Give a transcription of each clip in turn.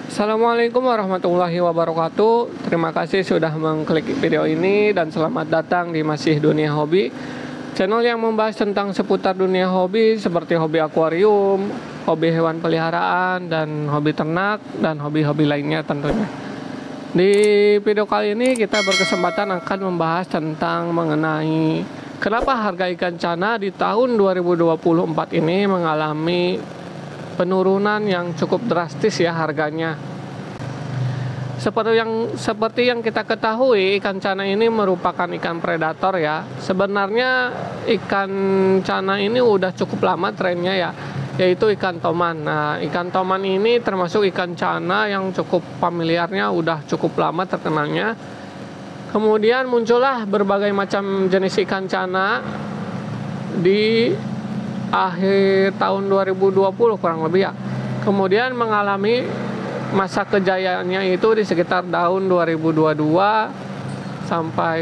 Assalamualaikum warahmatullahi wabarakatuh. Terima kasih sudah mengklik video ini dan selamat datang di Masih Dunia Hobi, channel yang membahas tentang seputar dunia hobi seperti hobi akuarium, hobi hewan peliharaan, dan hobi ternak, dan hobi-hobi lainnya tentunya. Di video kali ini kita berkesempatan akan membahas tentang mengenai kenapa harga ikan cana di tahun 2024 ini mengalami penurunan yang cukup drastis ya harganya. Seperti yang kita ketahui, ikan cana ini merupakan ikan predator ya. Sebenarnya ikan cana ini udah cukup lama trennya ya, yaitu ikan toman. Nah, ikan toman ini termasuk ikan cana yang cukup familiarnya, udah cukup lama terkenalnya. Kemudian muncullah berbagai macam jenis ikan cana di akhir tahun 2020 kurang lebih ya. Kemudian mengalami masa kejayaannya itu di sekitar tahun 2022 sampai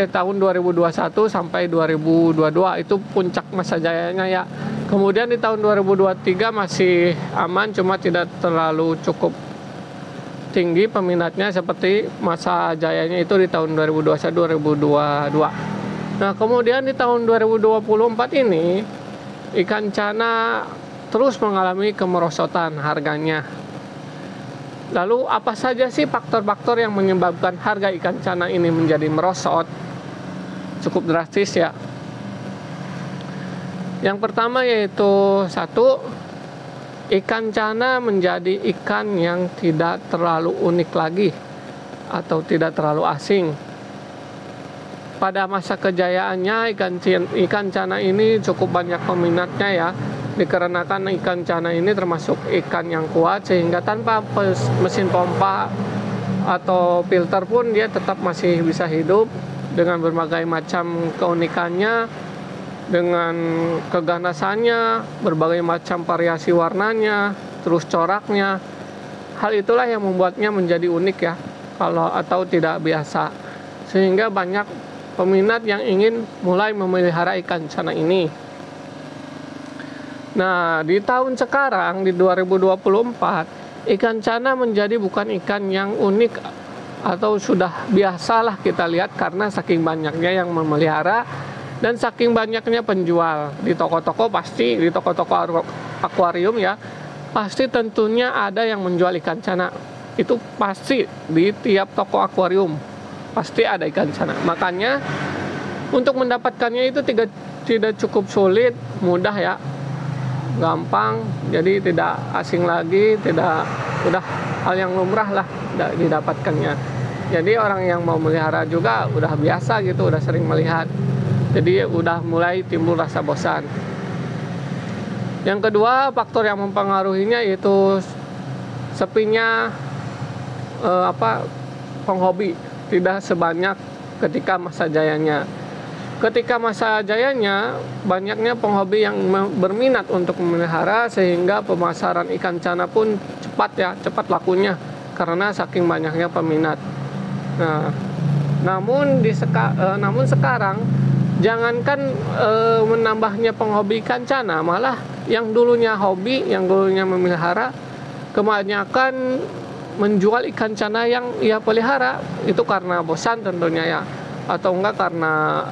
tahun 2021 sampai 2022 itu puncak masa jayanya ya. Kemudian di tahun 2023 masih aman, cuma tidak terlalu cukup tinggi peminatnya seperti masa jayanya itu di tahun 2021-2022. Nah, kemudian di tahun 2024 ini ikan cana terus mengalami kemerosotan harganya. Lalu apa saja sih faktor-faktor yang menyebabkan harga ikan cana ini menjadi merosot cukup drastis ya? Yang pertama yaitu satu, ikan cana menjadi ikan yang tidak terlalu unik lagi atau tidak terlalu asing. Pada masa kejayaannya ikan cana ini cukup banyak peminatnya ya, dikarenakan ikan cana ini termasuk ikan yang kuat sehingga tanpa mesin pompa atau filter pun dia tetap masih bisa hidup dengan berbagai macam keunikannya, dengan keganasannya, berbagai macam variasi warnanya, terus coraknya. Hal itulah yang membuatnya menjadi unik ya, atau tidak biasa, sehingga banyak peminat yang ingin mulai memelihara ikan cana ini. Nah, di tahun sekarang di 2024 ikan cana menjadi bukan ikan yang unik atau sudah biasalah kita lihat, karena saking banyaknya yang memelihara dan saking banyaknya penjual di toko-toko. Pasti di toko-toko akuarium ya, pasti tentunya ada yang menjual ikan cana. Itu pasti di tiap toko akuarium pasti ada ikan cana. Makanya untuk mendapatkannya itu tidak cukup sulit, mudah ya, gampang. Jadi tidak asing lagi, udah hal yang lumrah lah didapatkannya. Jadi orang yang mau melihara juga udah biasa gitu, udah sering melihat. Jadi udah mulai timbul rasa bosan. Yang kedua, faktor yang mempengaruhinya yaitu sepinya penghobi, tidak sebanyak ketika masa jayanya. Ketika masa jayanya, banyaknya penghobi yang berminat untuk memelihara sehingga pemasaran ikan cana pun cepat lakunya karena saking banyaknya peminat. Nah, namun sekarang jangankan menambahnya penghobi ikan cana, malah yang dulunya hobi, yang dulunya memelihara, kebanyakan menjual ikan cana yang ia pelihara itu karena bosan tentunya ya, atau enggak karena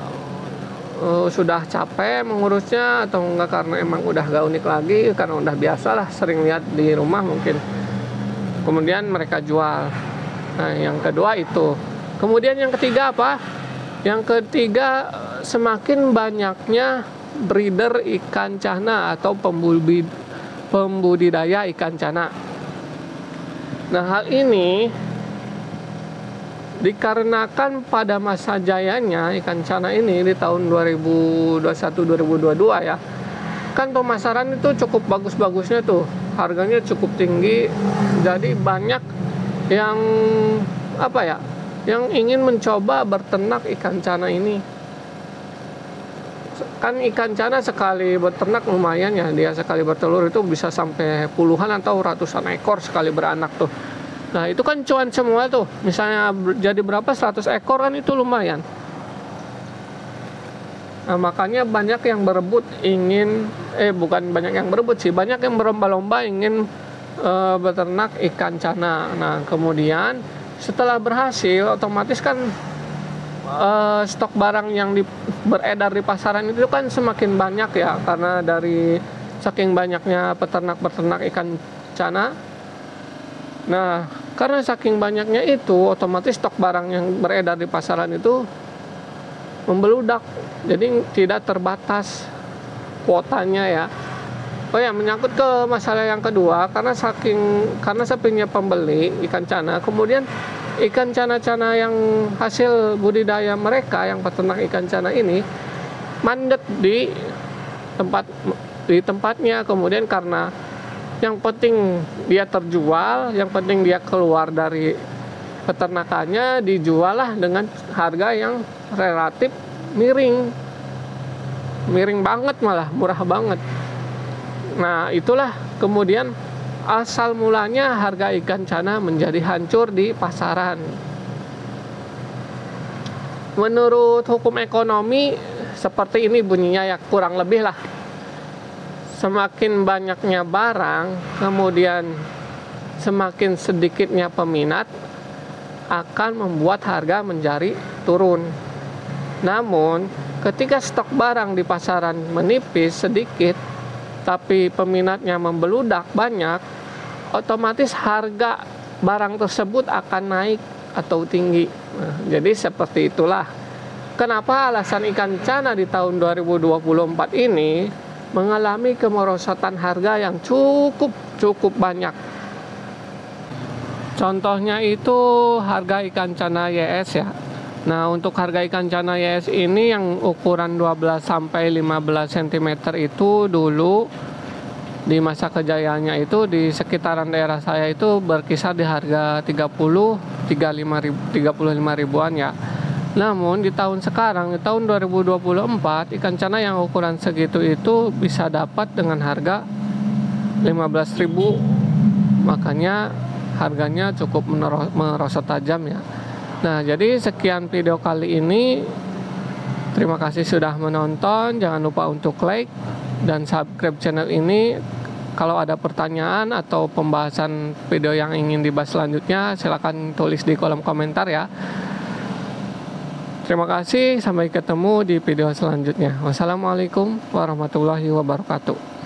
sudah capek mengurusnya, atau enggak karena emang udah gak unik lagi, karena udah biasa lah sering lihat di rumah mungkin. Kemudian mereka jual. Nah, yang kedua itu. Kemudian yang ketiga apa? Yang ketiga, semakin banyaknya breeder ikan cana atau pembudidaya ikan cana. Nah, hal ini dikarenakan pada masa jayanya ikan cana ini di tahun 2021-2022 ya, kan pemasaran itu cukup bagus-bagusnya tuh, harganya cukup tinggi. Jadi banyak yang yang ingin mencoba berternak ikan cana ini. Kan ikan cana sekali berternak lumayan ya, dia sekali bertelur itu bisa sampai puluhan atau ratusan ekor sekali beranak tuh. Nah, itu kan cuan semua tuh. Misalnya jadi berapa, 100 ekor kan itu lumayan. Nah, makanya banyak yang berebut ingin, bukan banyak yang berebut sih, banyak yang berlomba-lomba ingin beternak ikan cana. Nah, kemudian setelah berhasil, otomatis kan stok barang yang beredar di pasaran itu kan semakin banyak ya, karena dari saking banyaknya peternak-peternak ikan cana. Nah, karena saking banyaknya itu, otomatis stok barang yang beredar di pasaran itu membeludak, jadi tidak terbatas kuotanya ya. Oh ya, menyangkut ke masalah yang kedua, karena sepinya pembeli ikan cana, kemudian ikan cana-cana yang hasil budidaya mereka, yang peternak ikan cana ini mandet di tempatnya. Kemudian karena yang penting dia terjual, yang penting dia keluar dari peternakannya, dijual lah dengan harga yang relatif miring banget, malah murah banget. Nah, itulah kemudian asal mulanya harga ikan cana menjadi hancur di pasaran. Menurut hukum ekonomi seperti ini bunyinya ya, kurang lebih lah. Semakin banyaknya barang, kemudian semakin sedikitnya peminat, akan membuat harga menjadi turun. Namun, ketika stok barang di pasaran menipis sedikit, tapi peminatnya membeludak banyak, otomatis harga barang tersebut akan naik atau tinggi. Nah, jadi seperti itulah kenapa alasan ikan cana di tahun 2024 ini mengalami kemerosotan harga yang cukup banyak. Contohnya itu harga ikan cana YS ya. Nah, untuk harga ikan cana YS ini yang ukuran 12 sampai 15 cm itu dulu di masa kejayaannya itu di sekitaran daerah saya itu berkisar di harga 35 ribuan ya. Namun di tahun sekarang, di tahun 2024, ikan cana yang ukuran segitu itu bisa dapat dengan harga 15.000. Makanya harganya cukup merosot tajam ya. Nah, jadi sekian video kali ini. Terima kasih sudah menonton. Jangan lupa untuk like dan subscribe channel ini. Kalau ada pertanyaan atau pembahasan video yang ingin dibahas selanjutnya, silakan tulis di kolom komentar ya. Terima kasih, sampai ketemu di video selanjutnya. Wassalamualaikum warahmatullahi wabarakatuh.